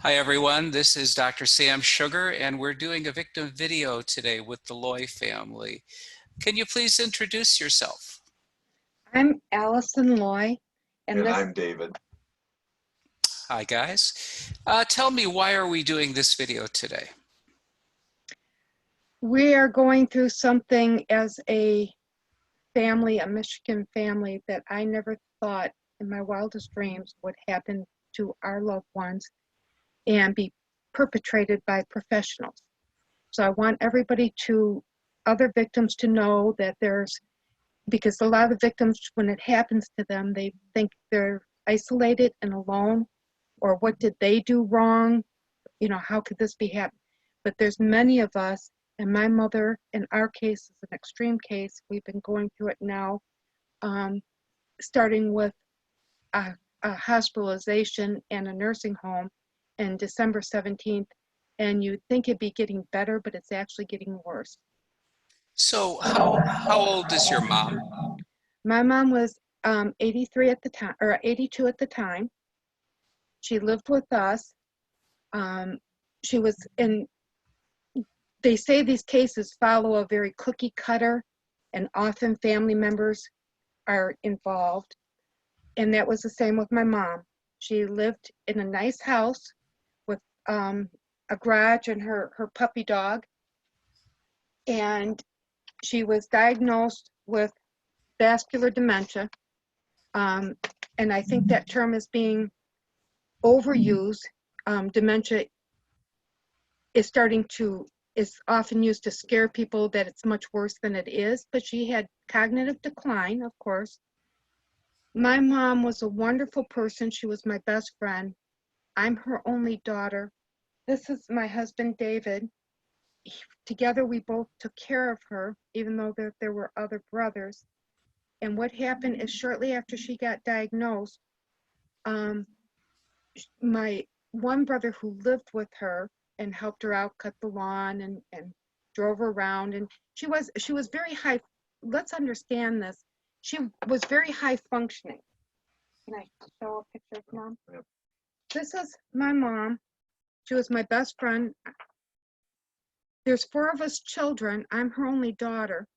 Hi everyone, this is Dr. Sam Sugar and we're doing a victim video today with the Loy family. Can you please introduce yourself? I'm Allison Loy, and I'm David. Hi guys. Tell me, why are we doing this video today? We are going through something as a family, a Michigan family, that I never thought in my wildest dreams would happen to our loved ones and be perpetrated by professionals. So I want everybody other victims to know that because a lot of the victims, when it happens to them, they think they're isolated and alone, or what did they do wrong? You know, how could this be happening? But there's many of us, and my mother, in our case, is an extreme case. We've been going through it now, starting with a hospitalization and a nursing home in December 17th, and you'd think it'd be getting better, but it's actually getting worse. So how old is your mom? My mom was 83 at the time, or 82 at the time. She lived with us. She was in, they say these cases follow a very cookie cutter, and often family members are involved. And that was the same with my mom. She lived in a nice house with a garage and her puppy dog. And she was diagnosed with vascular dementia. And I think that term is being overused. Dementia is often used to scare people that it's much worse than it is, but she had cognitive decline, of course. My mom was a wonderful person. She was my best friend. I'm her only daughter. This is my husband, David. Together, we both took care of her, even though there were other brothers. And what happened is, shortly after she got diagnosed, my one brother who lived with her and helped her out, cut the lawn and drove her around, and she was very high. Let's understand this. She was very high functioning. Can I show a picture of Mom? Yep. This is my mom. She was my best friend. There's 4 of us children. I'm her only daughter.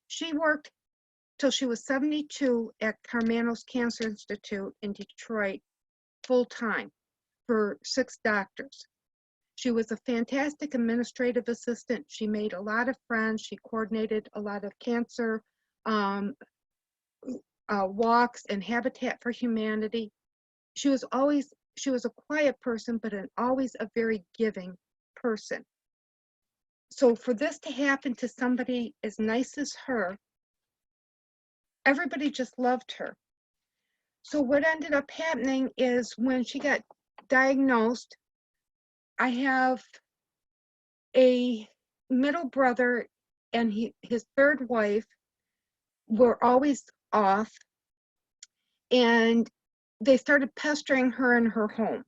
She worked till she was 72 at Karmanos Cancer Institute in Detroit, full time, for 6 doctors. She was a fantastic administrative assistant. She made a lot of friends. She coordinated a lot of cancer walks and Habitat for Humanity. She was a quiet person, but always a very giving person. So for this to happen to somebody as nice as her, everybody just loved her. So what ended up happening is, when she got diagnosed, I have a middle brother and his third wife were always off, and they started pestering her in her home.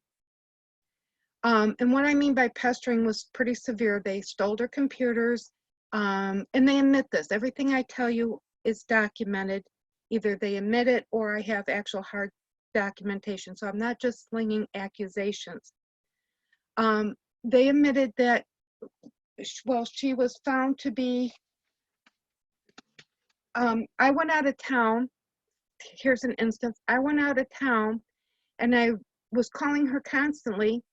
And what I mean by pestering was pretty severe. They stole her computers, and they admit this. Everything I tell you is documented. Either they admit it or I have actual hard documentation. So I'm not just slinging accusations. They admitted that, well, she was found to be, I went out of town. Here's an instance. I went out of town and I was calling her constantly,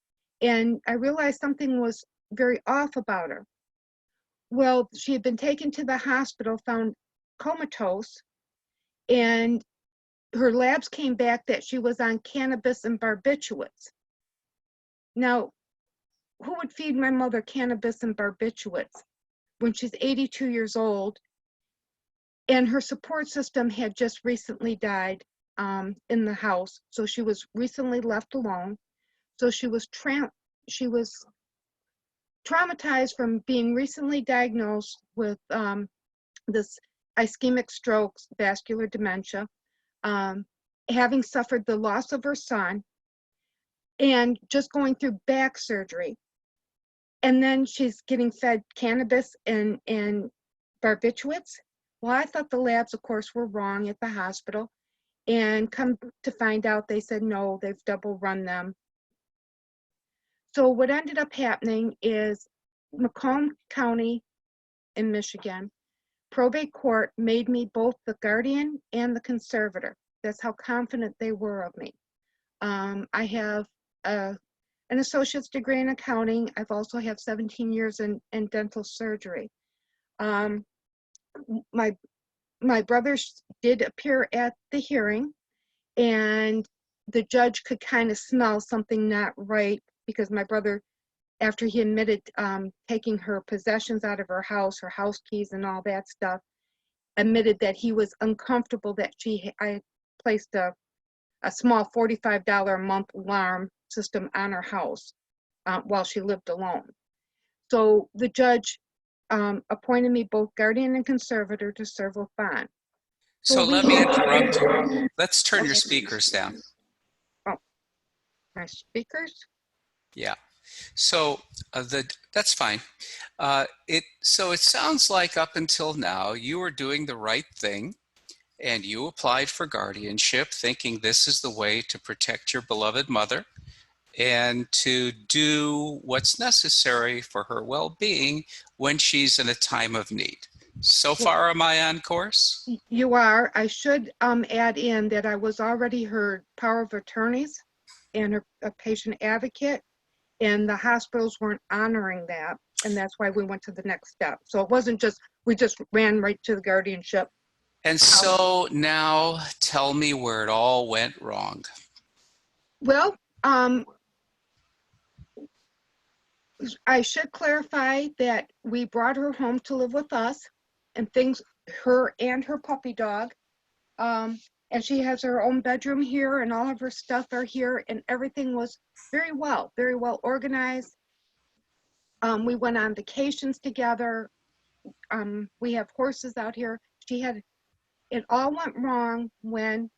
and I realized something was very off about her. Well, she had been taken to the hospital, found comatose, and her labs came back that she was on cannabis and barbiturates. Now, who would feed my mother cannabis and barbiturates when she's 82 years old? And her support system had just recently died in the house, so she was recently left alone. So she was traumatized from being recently diagnosed with this ischemic strokes, vascular dementia, having suffered the loss of her son, and just going through back surgery. And then she's getting fed cannabis and barbiturates. Well, I thought the labs, of course, were wrong at the hospital, and come to find out, they said no, they've double run them. So what ended up happening is Macomb County in Michigan, probate court made me both the guardian and the conservator. That's how confident they were of me. I have an associate's degree in accounting. I've also have 17 years in dental surgery. My brothers did appear at the hearing, and the judge could kind of smell something not right because my brother, after he admitted taking her possessions out of her house keys and all that stuff, admitted that he was uncomfortable that I placed a small $45 a month alarm system on her house while she lived alone. So the judge appointed me both guardian and conservator to serve with bond. So let me interrupt you. Let's turn your Okay. speakers down. Oh, my speakers? Yeah. So that's fine. So it sounds like up until now you were doing the right thing and you applied for guardianship thinking this is the way to protect your beloved mother and to do what's necessary for her well-being when she's in a time of need. So far, am I on course? You are. I should add in that I was already her power of attorneys and a patient advocate, and the hospitals weren't honoring that, and that's why we went to the next step. So it wasn't just, we just ran right to the guardianship. And so now tell me where it all went wrong. Well, I should clarify that we brought her home to live with us, and things, her and her puppy dog, and she has her own bedroom here, and all of her stuff are here, and everything was very well organized. We went on vacations together. We have horses out here. It all went wrong when,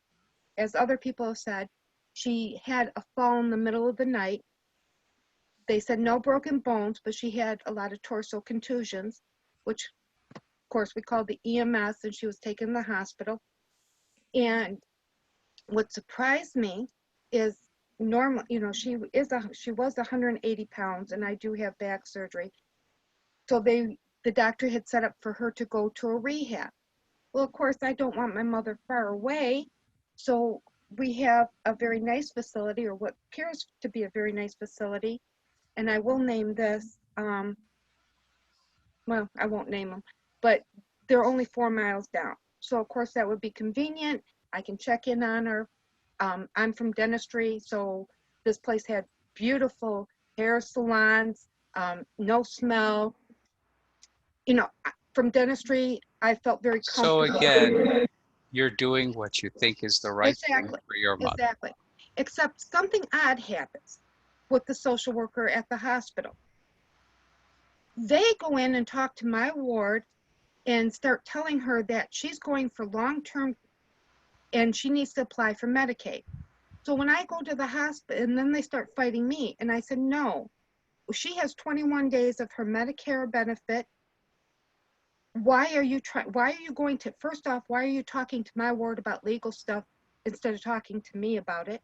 as other people have said, she had a fall in the middle of the night. They said no broken bones, but she had a lot of torso contusions, which of course we called the EMS, and she was taken to the hospital. And what surprised me is normal, she was 180 pounds, and I do have back surgery. So the doctor had set up for her to go to a rehab. Well, of course, I don't want my mother far away. So we have a very nice facility, or what appears to be a very nice facility. And I will name this, well, I won't name them, but they're only 4 miles down. So of course that would be convenient. I can check in on her. I'm from dentistry, so this place had beautiful hair salons, no smell. From dentistry, I felt very So comfortable. again, you're doing what you think is the right thing for your mother. Exactly. Except something odd happens with the social worker at the hospital. They go in and talk to my ward and start telling her that she's going for long-term and she needs to apply for Medicaid. So when I go to the hospital, and then they start fighting me, and I said, no, she has 21 days of her Medicare benefit. Why are you going to, first off, why are you talking to my ward about legal stuff instead of talking to me about it?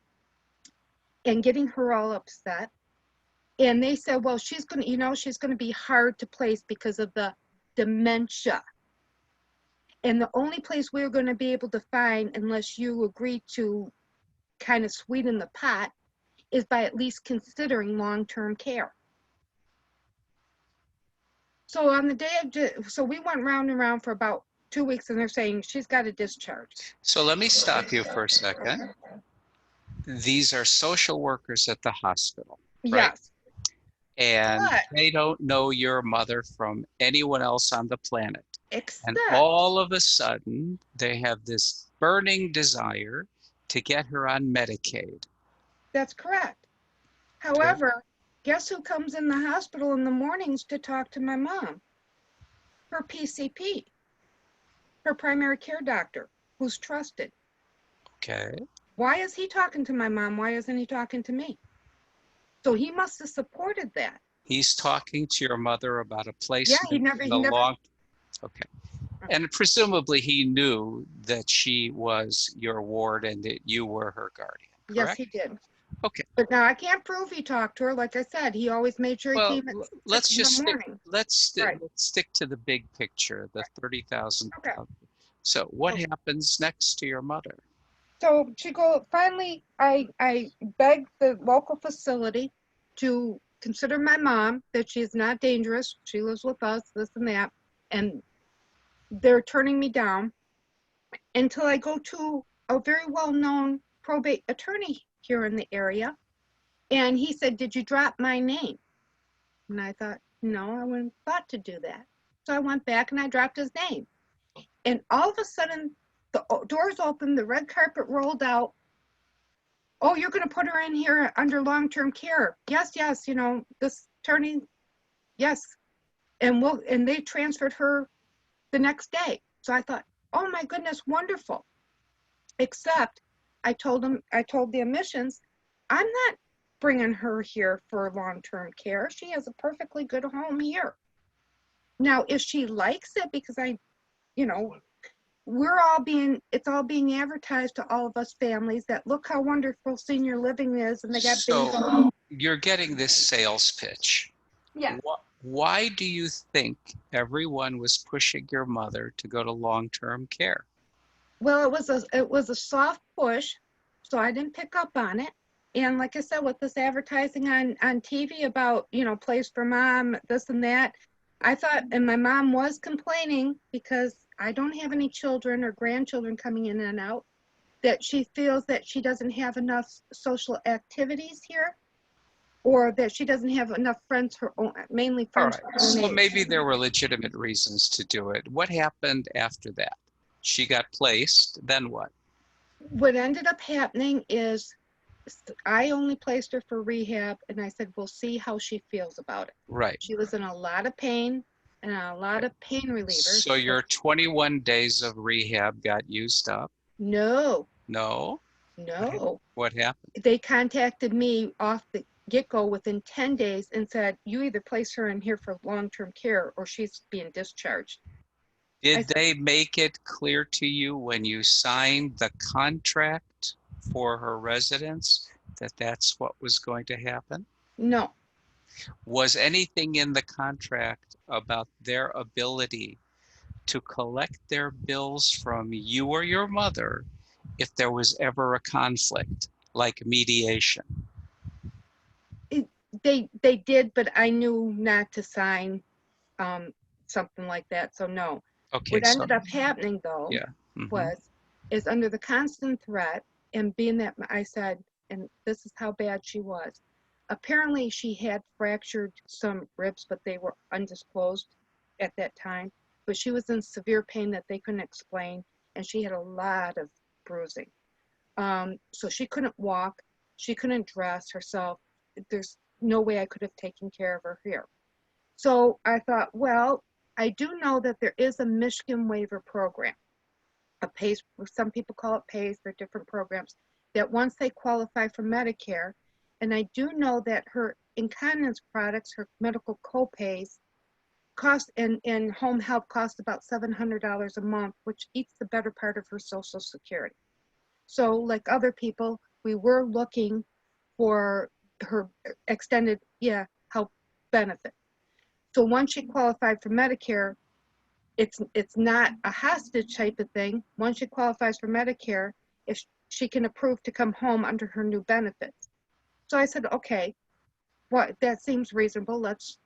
And getting her all upset. And they said, well, she's going to be hard to place because of the dementia. And the only place we're going to be able to find, unless you agree to kind of sweeten the pot, is by at least considering long-term care. So on the day so we went round and round for about 2 weeks, and they're saying she's got a discharge. So let me stop you for a second. These are social workers at the hospital, right? Yes. And they don't know your mother from anyone else on the planet. Except, and all of a sudden, they have this burning desire to get her on Medicaid. That's correct. However, guess who comes in the hospital in the mornings to talk to my mom? Her PCP, her primary care doctor, who's trusted. Okay. Why is he talking to my mom? Why isn't he talking to me? So he must have supported that. He's talking to your mother about a place. Yeah, he never. Okay. And presumably he knew that she was your ward and that you were her guardian, correct? Yes, he did. Okay. But now I can't prove he talked to her. Like I said, he always made sure he Well, came at let's 6 in the just stick. morning. Let's Right. stick to the big picture, the 30,000. Okay. So what Okay. happens next to your mother? So finally, I begged the local facility to consider my mom, that she is not dangerous. She lives with us, this and that. And they're turning me down until I go to a very well-known probate attorney here in the area. And he said, "Did you drop my name?" And I thought, no, I wouldn't thought to do that. So I went back and I dropped his name. And all of a sudden, the doors opened, the red carpet rolled out. "Oh, you're going to put her in here under long-term care." "Yes, yes, this attorney, yes." And they transferred her the next day. So I thought, oh my goodness, wonderful. Except I told the admissions, I'm not bringing her here for long-term care. She has a perfectly good home here. Now, if she likes it, because you know, it's all being advertised to all of us families that look how wonderful senior living is, and they got So bingo. you're getting this sales pitch. Yeah. Why do you think everyone was pushing your mother to go to long-term care? Well, it was a soft push, so I didn't pick up on it. And like I said, with this advertising on TV about, place for mom, this and that, I thought, and my mom was complaining because I don't have any children or grandchildren coming in and out, that she feels that she doesn't have enough social activities here, or that she doesn't have enough friends, her own, mainly All friends right. her own So age. maybe there were legitimate reasons to do it. What happened after that? She got placed, then what? What ended up happening is I only placed her for rehab, and I said, we'll see how she feels about it. Right. She was in a lot of pain and a lot of pain relievers. So your 21 days of rehab got used up? No, No? no. What happened? They contacted me off the get-go within 10 days and said, you either place her in here for long-term care or she's being discharged. I Did said, they make it clear to you when you signed the contract for her residence that that's what was going to happen? no. Was anything in the contract about their ability to collect their bills from you or your mother if there was ever a conflict, like mediation? It, they did, but I knew not to sign um, something like that, so no. Okay, What so ended up happening, though, yeah. Hmm. was is under the constant threat, and being that I said, and this is how bad she was. Apparently, she had fractured some ribs, but they were undisclosed at that time. But she was in severe pain that they couldn't explain, and she had a lot of bruising. So she couldn't walk, she couldn't dress herself. There's no way I could have taken care of her here. So I thought, well, I do know that there is a Michigan waiver program, a PACE, some people call it PACE, there are different programs, that once they qualify for Medicare, and I do know that her incontinence products, her medical copays, cost and home help cost about $700 a month, which eats the better part of her Social Security. So like other people, we were looking for her extended, help benefit. So once she qualified for Medicare, it's not a hostage type of thing. Once she qualifies for Medicare, if she can approve to come home under her new benefits. So I said, okay, well, that seems reasonable. Let's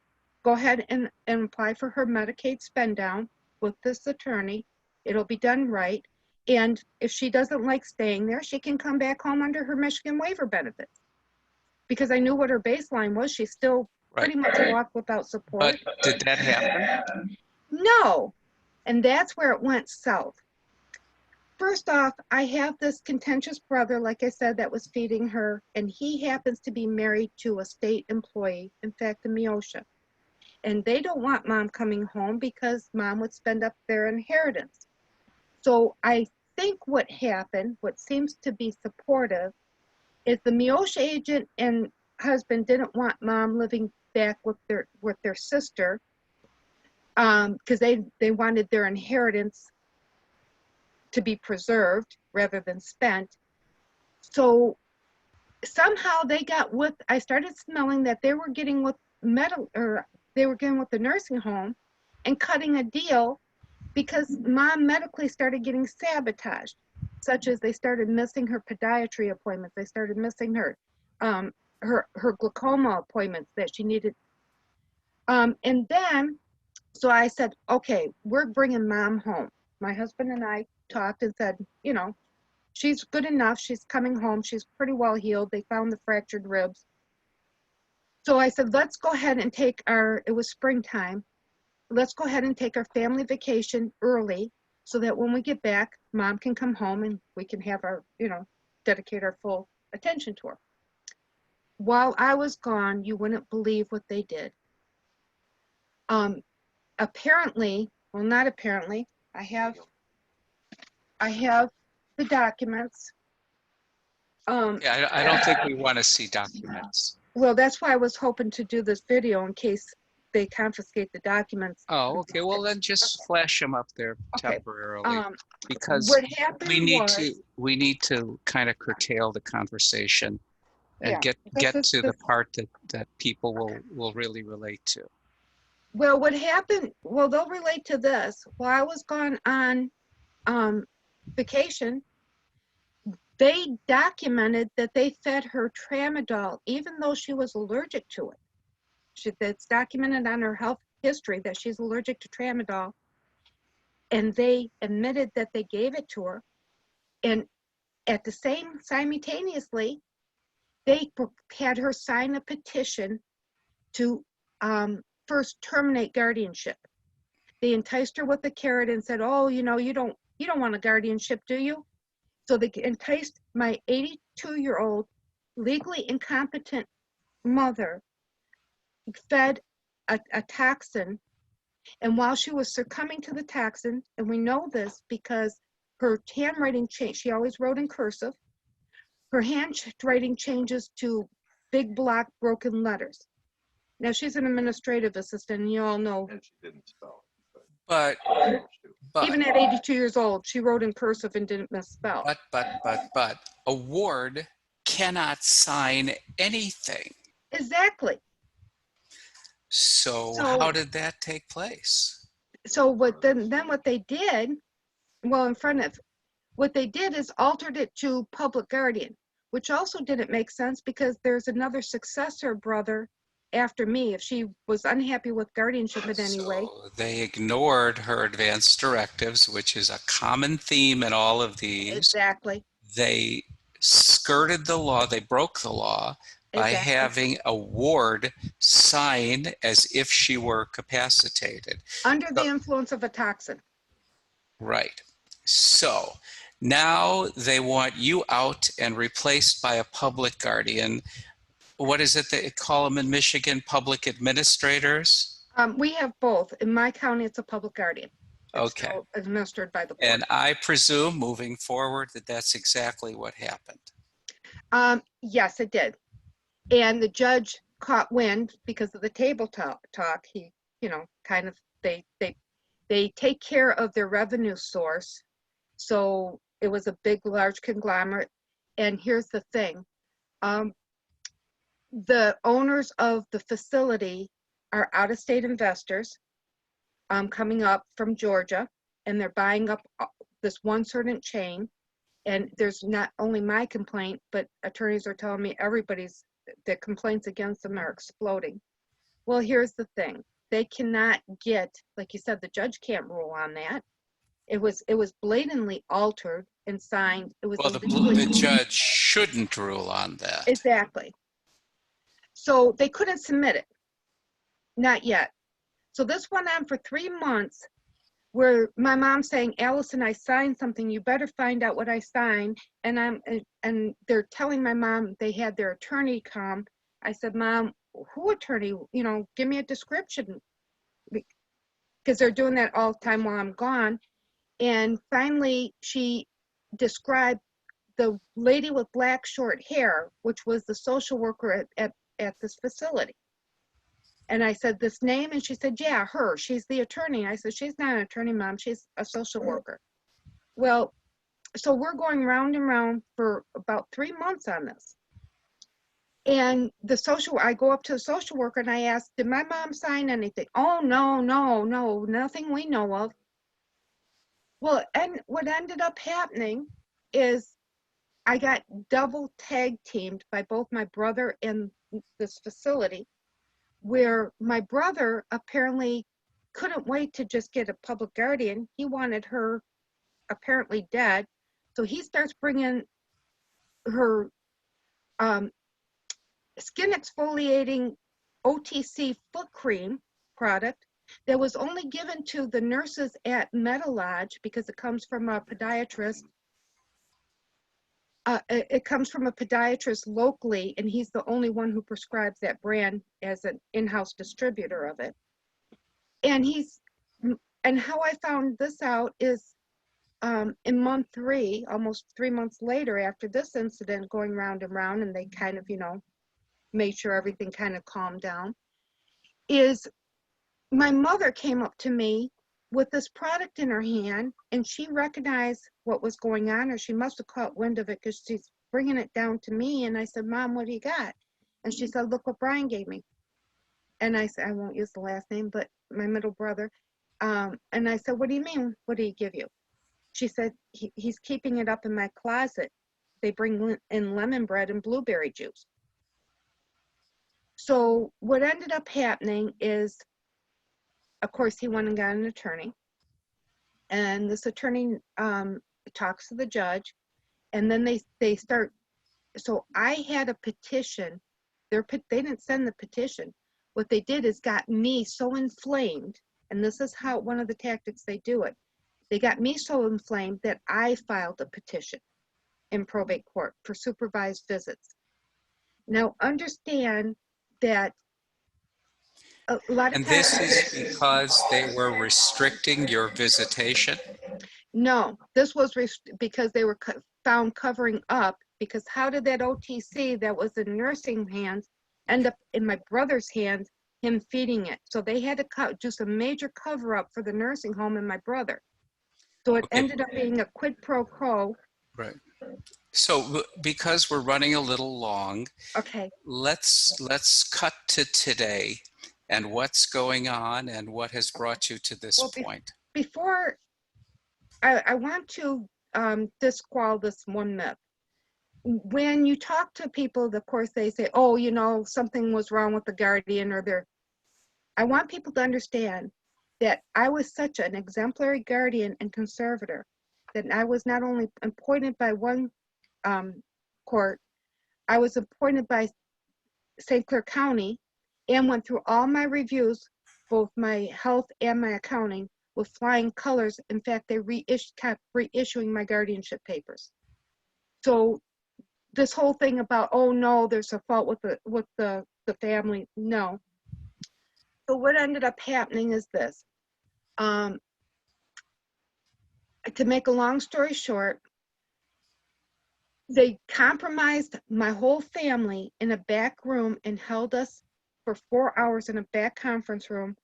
go ahead and apply for her Medicaid spend down with this attorney. It'll be done right. And if she doesn't like staying there, she can come back home under her Michigan waiver benefits. Because I knew what her baseline was. She still Right. pretty much walked without But support. did that happen? No. And that's where it went south. First off, I have this contentious brother, like I said, that was feeding her, and he happens to be married to a state employee, in fact, a Miosha. And they don't want mom coming home because mom would spend up their inheritance. So I think what happened, what seems to be supportive, is the Miosha agent and husband didn't want mom living back with their sister, because they wanted their inheritance to be preserved rather than spent. So somehow they got with, I started smelling that they were getting with they were getting with the nursing home and cutting a deal because mom medically started getting sabotaged, such as they started missing her podiatry appointments. They started missing her glaucoma appointments that she needed. And then, so I said, okay, we're bringing mom home. My husband and I talked and said, you know, she's good enough. She's coming home. She's pretty well healed. They found the fractured ribs. So I said, let's go ahead and take it was springtime. Let's go ahead and take our family vacation early so that when we get back, mom can come home and we can have dedicate our full attention to her. While I was gone, you wouldn't believe what they did. Apparently, well, not apparently, I have the documents. Yeah, I don't think we want to see documents. Well, that's why I was hoping to do this video in case they confiscate the documents. Oh, okay. Well, then just flash them up there Okay. temporarily, because What happened we need to kind of curtail the conversation and yeah, get to the part that people will really relate to. well, what happened, well, they'll relate to this. While I was gone on vacation, they documented that they fed her tramadol, even though she was allergic to it. That's documented on her health history that she's allergic to tramadol. And they admitted that they gave it to her. And at the simultaneously, they had her sign a petition to first terminate guardianship. They enticed her with a carrot and said, oh, you don't want a guardianship, do you? So they enticed my 82-year-old legally incompetent mother, fed a toxin, and while she was succumbing to the toxin, and we know this because her handwriting changed, she always wrote in cursive, her handwriting changes to big block broken letters. Now she's an administrative assistant, and you all know. And she didn't spell. But Even at 82 years old, she wrote in cursive and didn't misspell. But a ward cannot sign anything. Exactly. So how did that take place? So what what they did, well, what they did is altered it to public guardian, which also didn't make sense because there's another successor brother after me if she was unhappy with guardianship in any way. So they ignored her advance directives, which is a common theme in all of these. Exactly. They skirted the law, they broke the law by having a ward sign as if she were capacitated. Under the influence of a toxin. Right. So now they want you out and replaced by a public guardian. What is it they call them in Michigan? Public administrators? We have both. In my county, it's a public guardian. It's okay. Administered by the board. And I presume moving forward that that's exactly what happened. Yes, it did. And the judge caught wind because of the table talk. He, kind of, they take care of their revenue source. So it was a big, large conglomerate. And here's the thing. The owners of the facility are out-of-state investors coming up from Georgia, and they're buying up this one certain chain. And there's not only my complaint, but attorneys are telling me the complaints against them are exploding. Well, here's the thing. They cannot get, like you said, the judge can't rule on that. It was blatantly altered and signed. It was well, the judge shouldn't rule on that. Exactly. So they couldn't submit it. Not yet. So this went on for 3 months where my mom's saying, Allison, I signed something. You better find out what I signed. And they're telling my mom they had their attorney come. I said, Mom, who attorney? Give me a description. Because they're doing that all the time while I'm gone. And finally, she described the lady with black short hair, which was the social worker at this facility. And I said, this name? And she said, yeah, her. She's the attorney. I said, she's not an attorney, Mom. She's a social worker. Well, so we're going round and round for about 3 months on this. And I go up to the social worker and I ask, did my mom sign anything? Oh, no, no, no, nothing we know of. Well, and what ended up happening is I got double tag teamed by both my brother and this facility, where my brother apparently couldn't wait to just get a public guardian. He wanted her apparently dead. So he starts bringing her um, skin exfoliating OTC foot cream product that was only given to the nurses at Metalodge because it comes from a podiatrist. It comes from a podiatrist locally, and he's the only one who prescribes that brand as an in-house distributor of it. And and how I found this out is in month 3, almost 3 months later after this incident going round and round, and they kind of, made sure everything kind of calmed down, is my mother came up to me with this product in her hand, and she recognized what was going on, or she must have caught wind of it because she's bringing it down to me. And I said, Mom, what do you got? And she said, look what Brian gave me. And I said, I won't use the last name, but my middle brother. And I said, what do you mean? What did he give you? She said, he's keeping it up in my closet. They bring in lemon bread and blueberry juice. So what ended up happening is, of course, he went and got an attorney. And this attorney talks to the judge. And then they start. So I had a petition. They didn't send the petition. What they did is got me so inflamed. And this is how one of the tactics they do it. They got me so inflamed that I filed a petition in probate court for supervised visits. Now, understand that a lot of And times, this is because they were restricting your visitation? no, this was because they were found covering up. Because how did that OTC that was in nursing hands end up in my brother's hands, him feeding it? So they had to do some major cover up for the nursing home and my brother. So it Okay, ended up being a quid pro quo. right. So because we're running a little long, Okay. let's cut to today and what's going on and what has Okay. brought you to this Well, point. before I want to disqual this one myth. When you talk to people, of course, they say, oh, something was wrong with the guardian or their. I want people to understand that I was such an exemplary guardian and conservator that I was not only appointed by one court, I was appointed by St. Clair County and went through all my reviews, both my health and my accounting, with flying colors. In fact, they kept reissuing my guardianship papers. So this whole thing about, oh no, there's a fault with the family, no. So what ended up happening is this. To make a long story short, they compromised my whole family in a back room and held us for 4 hours in a back conference room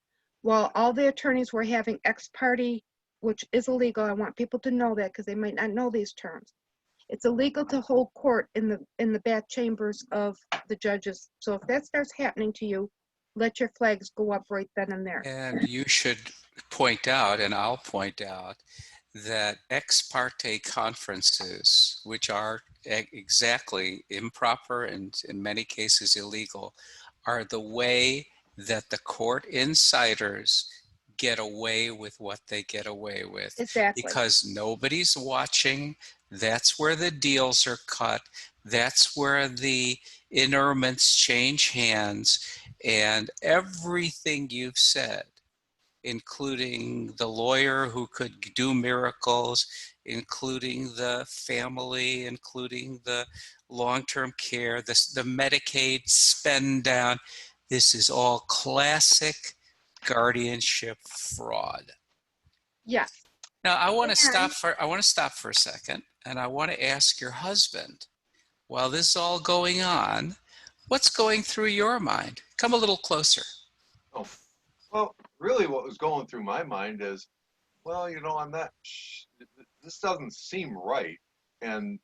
while all the attorneys were having ex parte, which is illegal. I want people to know that because they might not know these terms. It's illegal to hold court in the back chambers of the judges. So if that starts happening to you, let your flags go up right then and there. And you should point out, and I'll point out, that ex parte conferences, which are exactly improper and in many cases illegal, are the way that the court insiders get away with what they get away with Exactly. because nobody's watching. That's where the deals are cut. That's where the interments change hands. And everything you've said, including the lawyer who could do miracles, including the family, including the long-term care, the Medicaid spend down. This is all classic guardianship fraud. Yes. Now And I want to stop for a second, and I want to ask your husband, while this is all going on, what's going through your mind? Come a little closer. Oh, well, really, what was going through my mind is, well, this doesn't seem right, and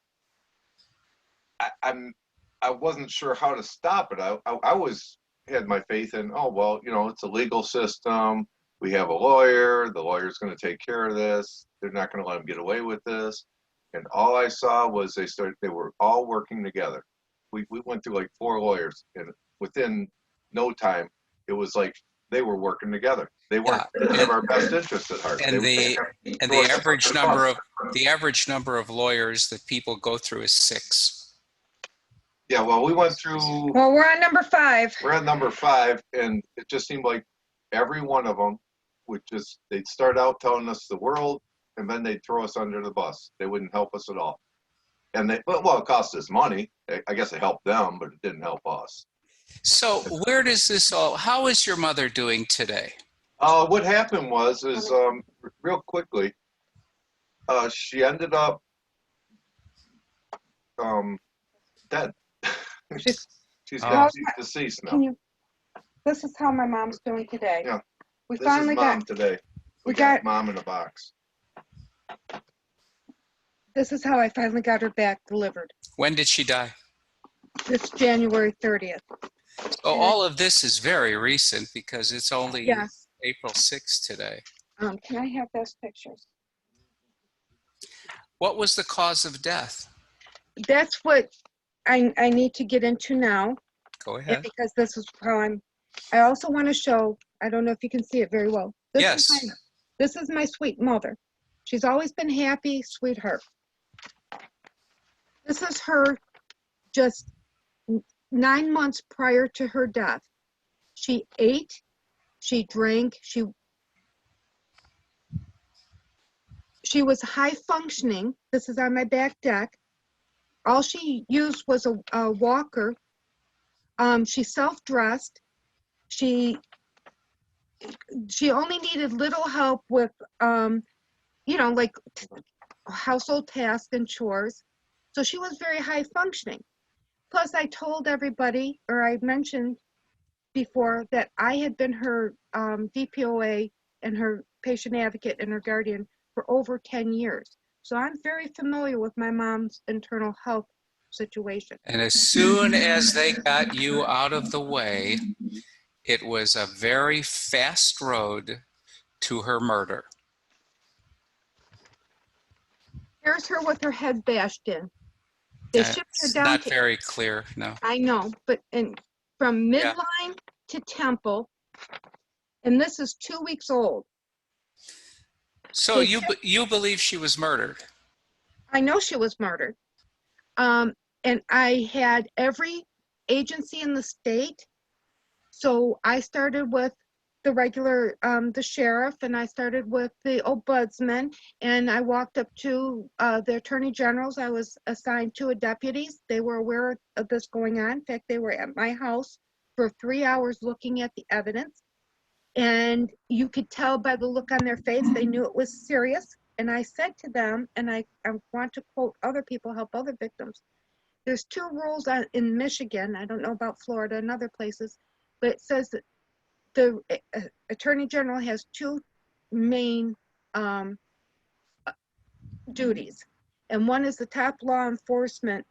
I'm I wasn't sure how to stop it. I was had my faith in, oh, well, it's a legal system. We have a lawyer. The lawyer's going to take care of this. They're not going to let him get away with this. And all I saw was they were all working together. We went through like 4 lawyers, and within no time, it was like they were working together. They weren't Yeah. going to have our best interests at heart. And They the were and throw us under the average number of lawyers that people go through is 6. Yeah, well, we went through. Well, we're on number 5. We're at number 5, and it just seemed like every one of them they'd start out telling us the world, and then they'd throw us under the bus. They wouldn't help us at all. And well, it cost us money. I guess it helped them, but it didn't help us. So how is your mother doing today? What happened is real quickly, she ended up dead. She's deceased now. This is how my mom's doing today. Yeah. We This finally is mom got today. we got mom in a box. this is how I finally got her back delivered. When did she die? This January 30th. Oh, all of this is very recent because it's only Yes. April 6th today. Can I have those pictures? What was the cause of death? That's what I need to get into now. Go And ahead. because this is how I also want to show, I don't know if you can see it very well. Yes. This is my sweet mother. She's always been happy, sweetheart. This is her just 9 months prior to her death. She ate, she drank, she was high functioning. This is on my back deck. All she used was a walker. She self-dressed. She only needed little help with, like household tasks and chores. So she was very high functioning. Plus, I told everybody, or I mentioned before, that I had been her DPOA and her patient advocate and her guardian for over 10 years. So I'm very familiar with my mom's internal health situation. And as soon as they got you out of the way, it was a very fast road to her murder. Here's her with her head bashed in. They shipped her It's down not to, very clear, no. I know, but from midline to temple, and this is 2 weeks old. So you believe she was murdered? I know she was murdered. And I had every agency in the state. So I started with the regular, the sheriff, and I started with the ombudsman, and I walked up to the attorney generals. I was assigned 2 deputies. They were aware of this going on. In fact, they were at my house for 3 hours looking at the evidence. And you could tell by the look on their face, they knew it was serious. And I said to them, and I want to quote other people, help other victims. There's 2 rules in Michigan. I don't know about Florida and other places, but it says that the Attorney General has 2 main duties. And one is the top law enforcement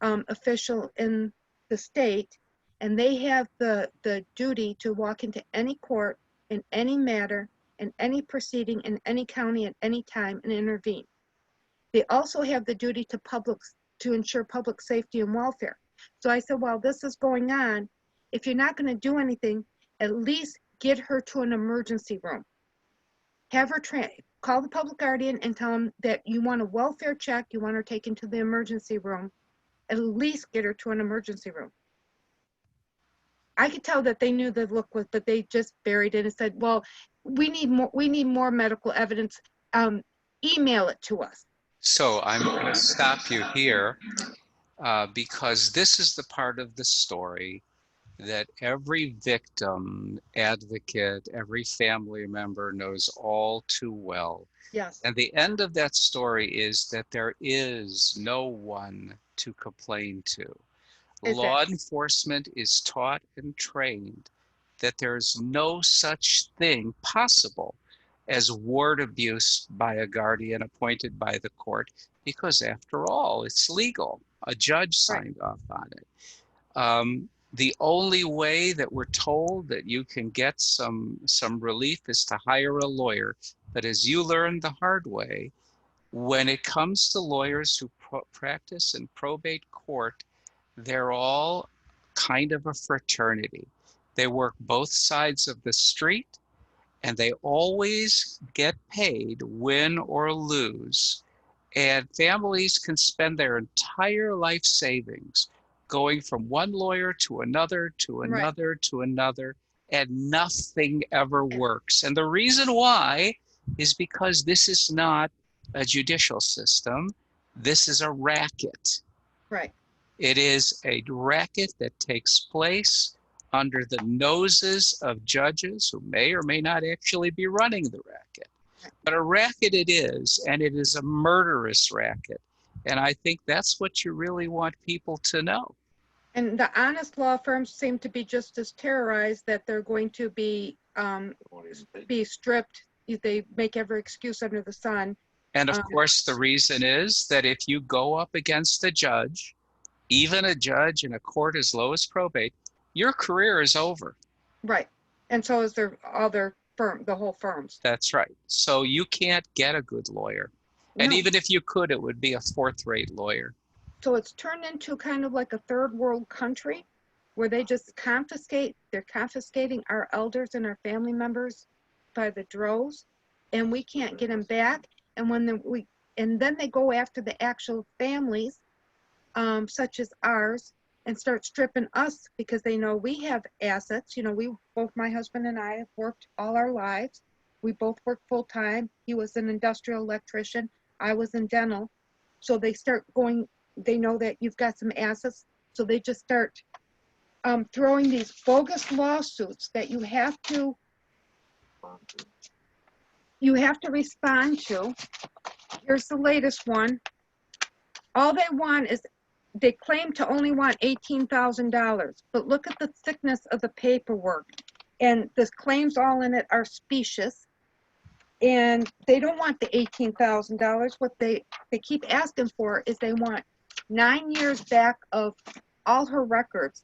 official in the state, and they have the duty to walk into any court in any matter, in any proceeding, in any county at any time and intervene. They also have the duty to ensure public safety and welfare. So I said, while this is going on, if you're not going to do anything, at least get her to an emergency room. Have her call the public guardian and tell them that you want a welfare check, you want her taken to the emergency room. At least get her to an emergency room. I could tell that they knew the look was, but they just buried it and said, well, we need more medical evidence. Email it to us. So I'm going to stop you here because this is the part of the story that every victim, advocate, every family member knows all too well. Yes. And the end of that story is that there is no one to complain to. Law enforcement is taught and trained that there's no such thing possible as ward abuse by a guardian appointed by the court, because after all, it's legal. A judge Right. signed off on it. The only way that we're told that you can get some relief is to hire a lawyer. But as you learned the hard way, when it comes to lawyers who practice in probate court, they're all kind of a fraternity. They work both sides of the street, and they always get paid, win or lose. And families can spend their entire life savings going from one lawyer to another, to Right. another, to another, and nothing ever works. And the reason why is because this is not a judicial system. This is a racket. Right. It is a racket that takes place under the noses of judges who may or may not actually be running the racket. But a racket it is, and it is a murderous racket. And I think that's what you really want people to know. And the honest law firms seem to be just as terrorized that they're going to be stripped. They make every excuse under the sun. And of course, the reason is that if you go up against a judge, even a judge in a court as low as probate, your career is over. Right. And so is their other firm, the whole firms. That's right. So you can't get a good lawyer. And No. even if you could, it would be a fourth-rate lawyer. So it's turned into kind of like a third world country where they just they're confiscating our elders and our family members by the droves, and we can't get them back. And then they go after the actual families, such as ours, and start stripping us because they know we have assets. You know, both my husband and I have worked all our lives. We both worked full time. He was an industrial electrician. I was in dental. So they know that you've got some assets. So they just start throwing these bogus lawsuits that you have to respond to. Here's the latest one. All they want is, they claim to only want $18,000, but look at the thickness of the paperwork. And the claims all in it are specious. And they don't want the $18,000. What they keep asking for is they want 9 years back of all her records.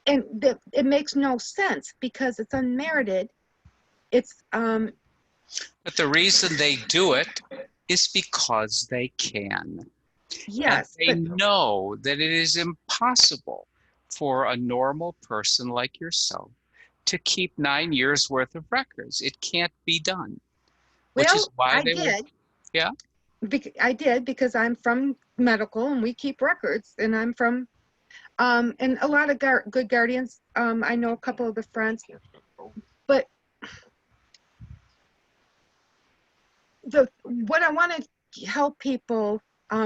And it makes no sense because it's unmerited. It's But the reason they do it is because they can. yes, and they know that it is impossible for a normal person like yourself to keep 9 years worth of records. It can't be done. Which is why they did. Yeah. I did because I'm from medical and we keep records, and I'm from and a lot of good guardians. I know a couple of the friends, but what I want to help people,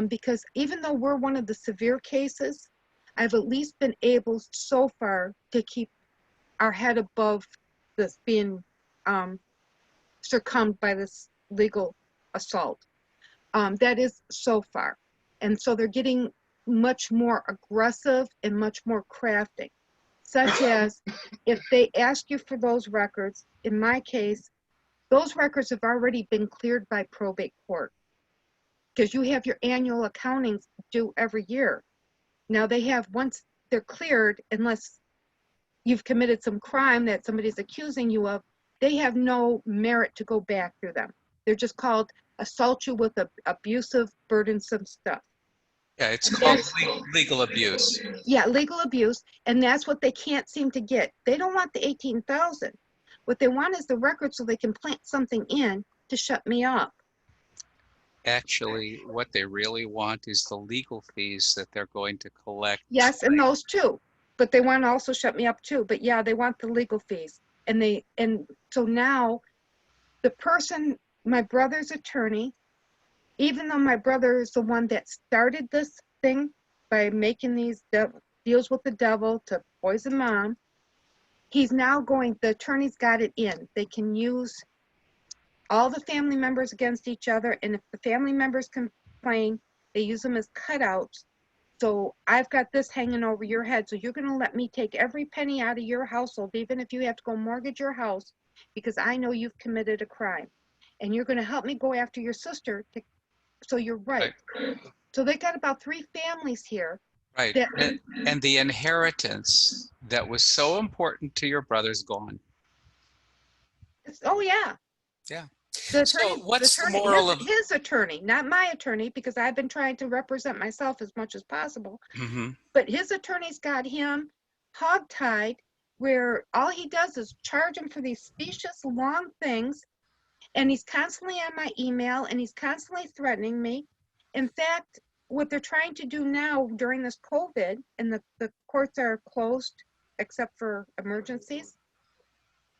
because even though we're one of the severe cases, I've at least been able so far to keep our head above this being succumbed by this legal assault. That is so far. And so they're getting much more aggressive and much more crafty, such as if they ask you for those records, in my case, those records have already been cleared by probate court because you have your annual accountings due every year. Now they have, once they're cleared, unless you've committed some crime that somebody's accusing you of, they have no merit to go back through them. They're just called assault you with abusive, burdensome stuff. Yeah, it's called legal abuse. Yeah, legal abuse, and that's what they can't seem to get. They don't want the 18,000. What they want is the record so they can plant something in to shut me up. Actually, what they really want is the legal fees that they're going to collect. Yes, and those too. But they want to also shut me up too. But yeah, they want the legal fees. And so now the person, my brother's attorney, even though my brother is the one that started this thing by making these deals with the devil to poison mom, he's now the attorney's got it in. They can use all the family members against each other, and if the family members complain, they use them as cutouts. So I've got this hanging over your head, so you're going to let me take every penny out of your household, even if you have to go mortgage your house, because I know you've committed a crime. And you're going to help me go after your sister. So you're right. So they got about 3 families here Right. that, And the inheritance that was so important to your brother's gone. oh yeah, Yeah. the So attorney, what's the moral of? his attorney, not my attorney, because I've been trying to represent myself as much as possible. Mhm. But his attorney's got him hogtied, where all he does is charge him for these specious long things, and he's constantly on my email, and he's constantly threatening me. In fact, what they're trying to do now during this COVID, and the courts are closed except for emergencies,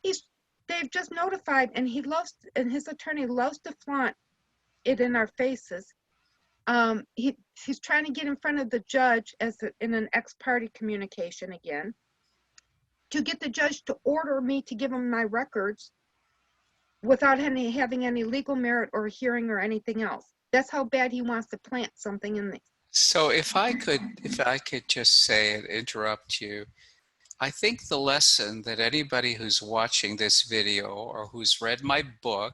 he's they've just notified, and his attorney loves to flaunt it in our faces. He's trying to get in front of the judge in an ex-parte communication again, to get the judge to order me to give him my records without having any legal merit or hearing or anything else. That's how bad he wants to plant something in me. So if I could just say and interrupt you, I think the lesson that anybody who's watching this video or who's read my book,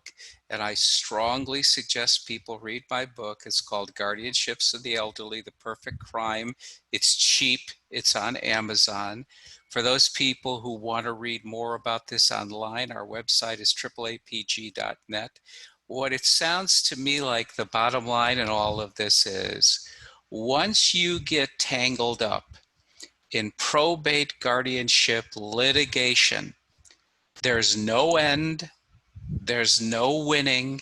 and I strongly suggest people read my book, it's called Guardianships of the Elderly, The Perfect Crime. It's cheap, it's on Amazon. For those people who want to read more about this online, our website is AAAPG.net. What it sounds to me like the bottom line in all of this is, once you get tangled up in probate guardianship litigation, there's no end, there's no winning,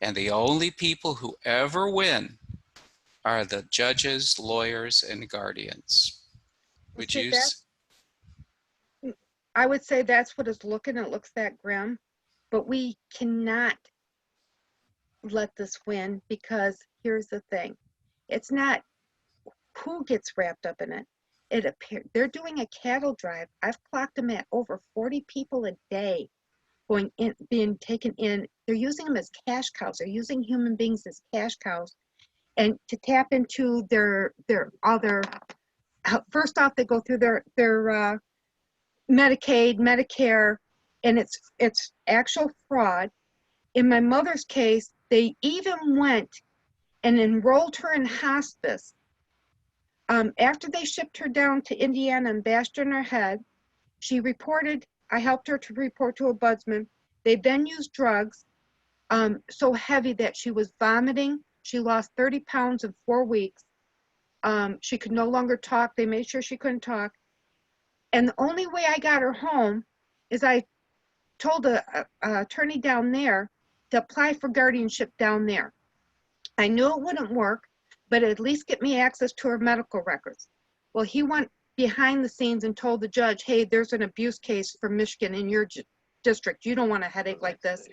and the only people who ever win are the judges, lawyers, and guardians. Would See, you? I would say that's what it's looking. It looks that grim, but we cannot let this win, because here's the thing: it's not who gets wrapped up in it. It appears they're doing a cattle drive. I've clocked them at over 40 people a day going in, being taken in. They're using them as cash cows. They're using human beings as cash cows, and to tap into their other. First off, they go through their Medicaid, Medicare, and it's actual fraud. In my mother's case, they even went and enrolled her in hospice. After they shipped her down to Indiana and bashed her in her head, she reported. I helped her to report to a ombudsman. They then used drugs so heavy that she was vomiting. She lost 30 pounds in 4 weeks. She could no longer talk. They made sure she couldn't talk. And the only way I got her home is I told the attorney down there to apply for guardianship down there. I knew it wouldn't work, but at least get me access to her medical records. Well, he went behind the scenes and told the judge, hey, there's an abuse case from Michigan in your district. You don't want a headache like this.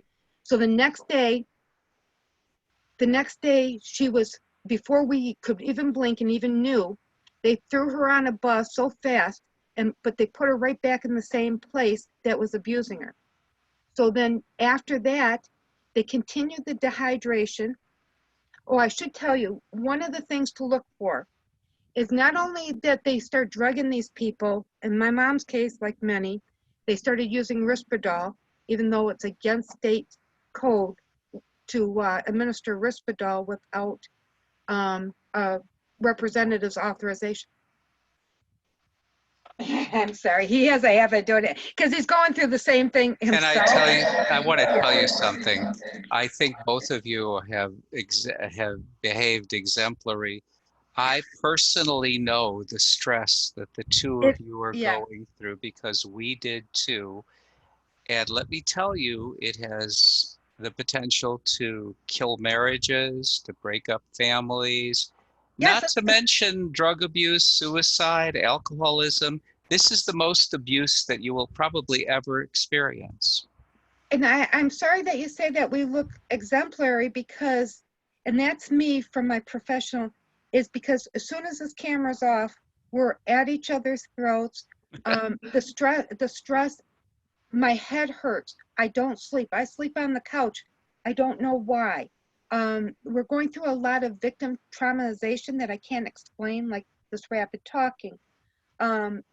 So the next day she was, before we could even blink and even knew, they threw her on a bus so fast, but they put her right back in the same place that was abusing her. So then after that, they continued the dehydration. Oh, I should tell you, one of the things to look for is not only that they start drugging these people. In my mom's case, like many, they started using Risperdal, even though it's against state code to administer Risperdal without a representative's authorization. I'm sorry, he has a habit of doing it because he's going through the same thing Can I himself. tell you? I want to tell you something. I think both of you have behaved exemplary. I personally know the stress that the two of you are Yeah. going through, because we did too. And let me tell you, it has the potential to kill marriages, to break up families, Yes, not to mention drug abuse, suicide, alcoholism. This is the most abuse that you will probably ever experience. and I'm sorry that you say that we look exemplary, because, and that's me from my professional, is because as soon as this camera's off, we're at each other's throats. The stress, my head hurts. I don't sleep. I sleep on the couch. I don't know why. We're going through a lot of victim traumatization that I can't explain, like this rapid talking. Um,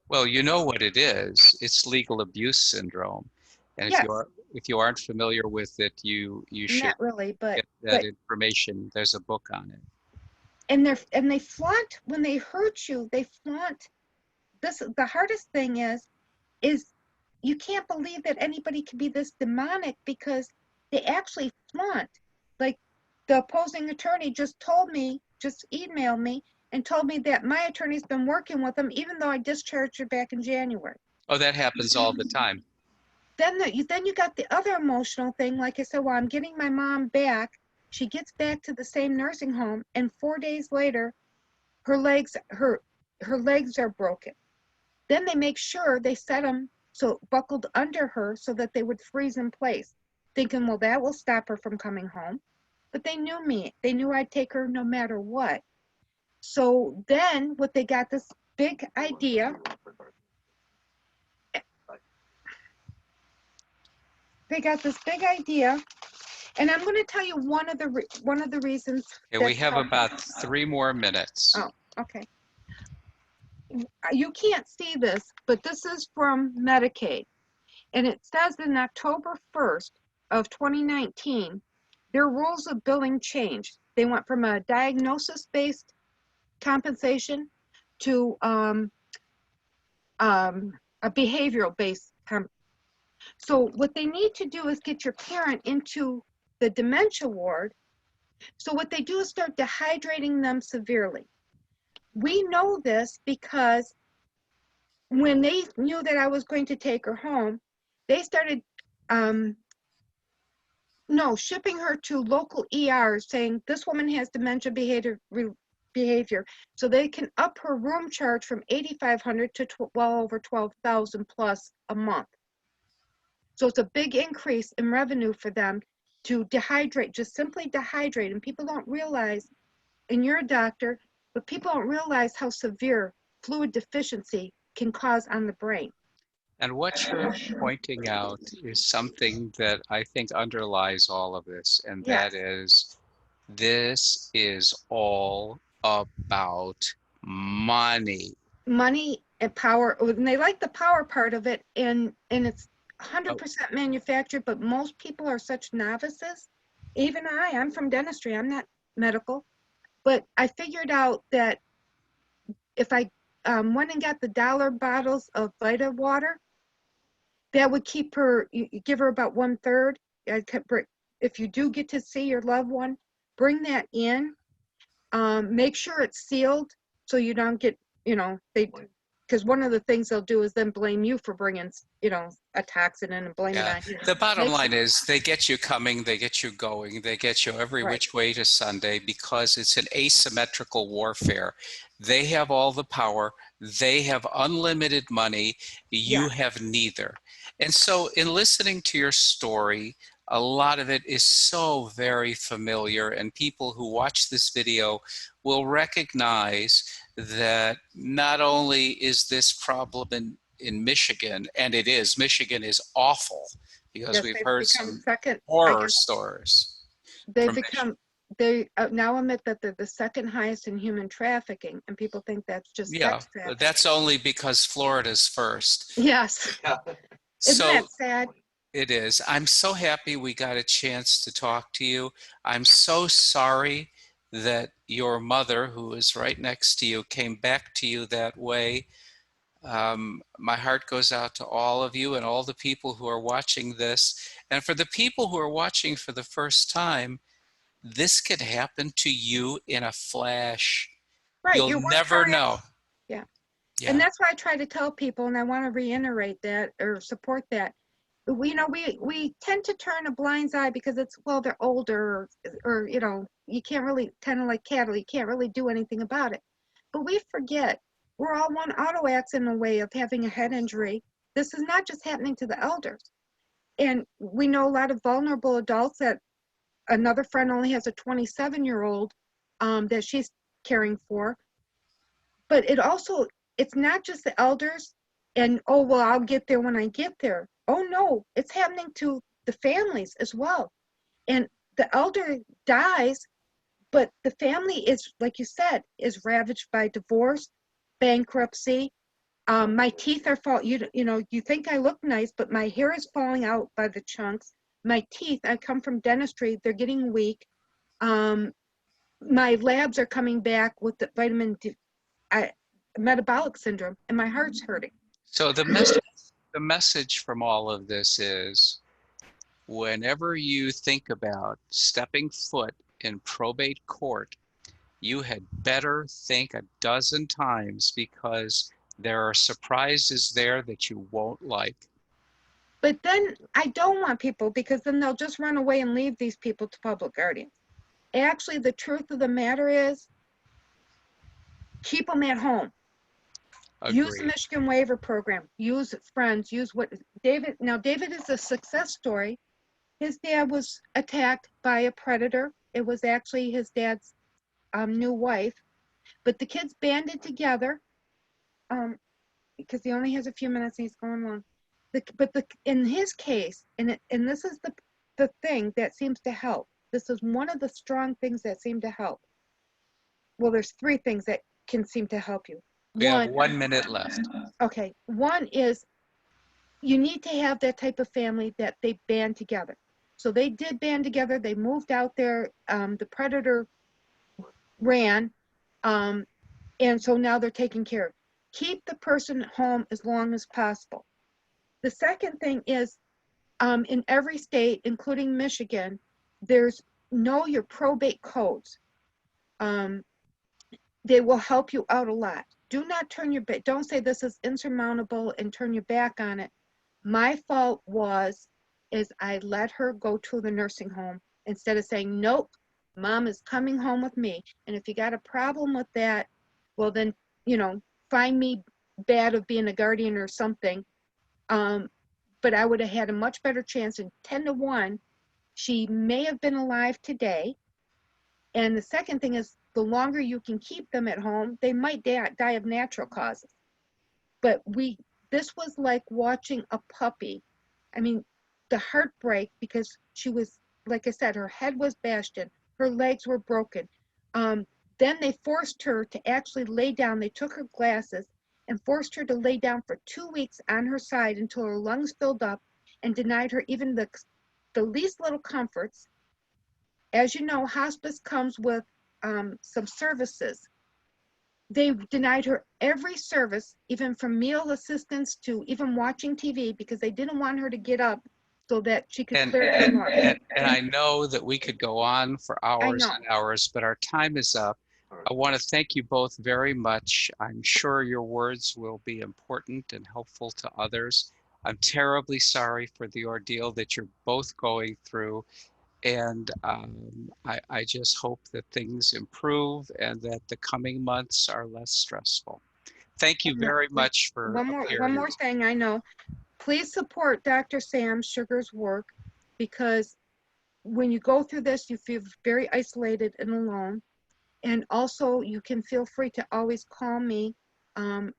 Well, you know what it is. It's legal abuse syndrome. And if yes, you're if you aren't familiar with it, you should Not really, get that information. There's a book on it. and they flaunt when they hurt you. They flaunt this. The hardest thing is you can't believe that anybody could be this demonic because they actually flaunt. Like the opposing attorney just emailed me and told me that my attorney's been working with them even though I discharged her back in January. Oh, that happens all the time. Then you got the other emotional thing. Like I said, well, I'm getting my mom back. She gets back to the same nursing home, and 4 days later, her legs are broken. Then they make sure they set them so buckled under her so that they would freeze in place, thinking, well, that will stop her from coming home. But they knew me. They knew I'd take her no matter what. So then what they got this big idea. They got this big idea, and I'm going to tell you one of the reasons. Okay, we have about 3 more minutes. Oh, okay. You can't see this, but this is from Medicaid, and it says in October 1st of 2019, their rules of billing changed. They went from a diagnosis-based compensation to a behavioral-based compensation. So what they need to do is get your parent into the dementia ward. So what they do is start dehydrating them severely. We know this because when they knew that I was going to take her home, they started shipping her to local ERs saying this woman has dementia behavior. So they can up her room charge from $8,500 to well over $12,000 plus a month. So it's a big increase in revenue for them to dehydrate, just simply dehydrate. And people don't realize, and you're a doctor, but people don't realize how severe fluid deficiency can cause on the brain. And what you're pointing out is something that I think underlies all of this, and Yes. that is, this is all about money. Money and power, and they like the power part of it, and it's 100% manufactured, but most people are such novices. Even I'm from dentistry, I'm not medical, but I figured out that if I went and got the dollar bottles of Vita water, that would keep her, you give her about 1/3. If you do get to see your loved one, bring that in. Make sure it's sealed so you don't get, because one of the things they'll do is then blame you for bringing, a toxin in and blame it on you. The bottom line is they get you coming, they get you going, they get you every which way to Sunday because it's an asymmetrical warfare. They have all the power, they have unlimited money, you have neither. And so in listening to your story, a lot of it is so very familiar, and people who watch this video will recognize that not only is this problem in Michigan, and it is, Michigan is awful because we've heard some horror stories. They now admit that they're the second highest in human trafficking, and people think that's just sex trafficking. That's only because Florida's first. Yes. Isn't that sad? It is. I'm so happy we got a chance to talk to you. I'm so sorry that your mother, who is right next to you, came back to you that way. My heart goes out to all of you and all the people who are watching this. And for the people who are watching for the first time, this could happen to you in a flash. Right. You'll never know. Yeah. And that's why I try to tell people, and I want to reiterate that or support that. We tend to turn a blind eye because they're older or you can't really, kind of like cattle, you can't really do anything about it. But we forget we're all one auto accident away of having a head injury. This is not just happening to the elders. And we know a lot of vulnerable adults that another friend only has a 27-year-old that she's caring for. But it's not just the elders and, oh, well, I'll get there when I get there. Oh, no, it's happening to the families as well. And the elder dies, but the family is, like you said, is ravaged by divorce, bankruptcy, My teeth are you know, you think I look nice, but my hair is falling out by the chunks. My teeth, I come from dentistry, they're getting weak. My labs are coming back with the vitamin D, metabolic syndrome, and my heart's hurting. So the message from all of this is whenever you think about stepping foot in probate court, you had better think a dozen times because there are surprises there that you won't like. But then I don't want people, because then they'll just run away and leave these people to public guardians. Actually, the truth of the matter is, keep them at home. Use the Agreed. Michigan waiver program. Use friends. Use what David. Now, David is a success story. His dad was attacked by a predator. It was actually his dad's new wife. But the kids banded together, because he only has a few minutes and he's going long. In his case, and this is the thing that seems to help. This is one of the strong things that seem to help. Well, there's three things that can seem to help you. We have 1 minute left. Okay, one is you need to have that type of family that they band together. So they did band together. They moved out there. The predator ran, and so now they're taking care of. Keep the person home as long as possible. The second thing is, in every state, including Michigan, there's know your probate codes. They will help you out a lot. Do not turn your back. Don't say this is insurmountable and turn your back on it. My fault is I let her go to the nursing home instead of saying, nope, mom is coming home with me. And if you got a problem with that, well then, you know, find me bad of being a guardian or something. But I would have had a much better chance. In 10-1, she may have been alive today. And the second thing is, the longer you can keep them at home, they might die of natural causes. But this was like watching a puppy. I mean, the heartbreak, because she was, like I said, her head was bashed in, her legs were broken. Then they forced her to actually lay down. They took her glasses and forced her to lay down for 2 weeks on her side until her lungs filled up, and denied her even the least little comforts. As you know, hospice comes with some services. They denied her every service, even from meal assistance to even watching TV, because they didn't want her to get up so that she could clear the remorse. And I know that we could go on for hours and hours, but our time is up. I want to thank you both very much. I'm sure your words will be important and helpful to others. I'm terribly sorry for the ordeal that you're both going through. And I just hope that things improve and that the coming months are less stressful. Thank you very much for appearing. One more thing I know. Please support Dr. Sam Sugar's work, because when you go through this, you feel very isolated and alone. And also, you can feel free to always call me. Do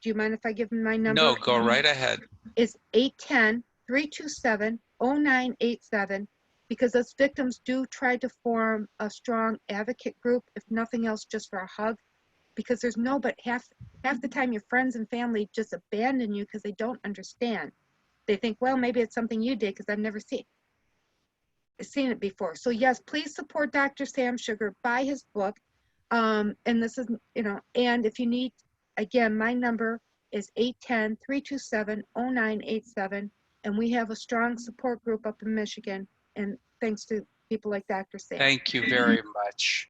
you mind if I give my number? No, go right ahead. It's 810-327-0987, because us victims do try to form a strong advocate group, if nothing else, just for a hug. Because there's half the time your friends and family just abandon you because they don't understand. They think, well, maybe it's something you did, because I've never seen it before. So yes, please support Dr. Sam Sugar, buy his book. And this is, you know, and if you need, again, my number is 810-327-0987. And we have a strong support group up in Michigan. And thanks to people like Dr. Sam. Thank you very much.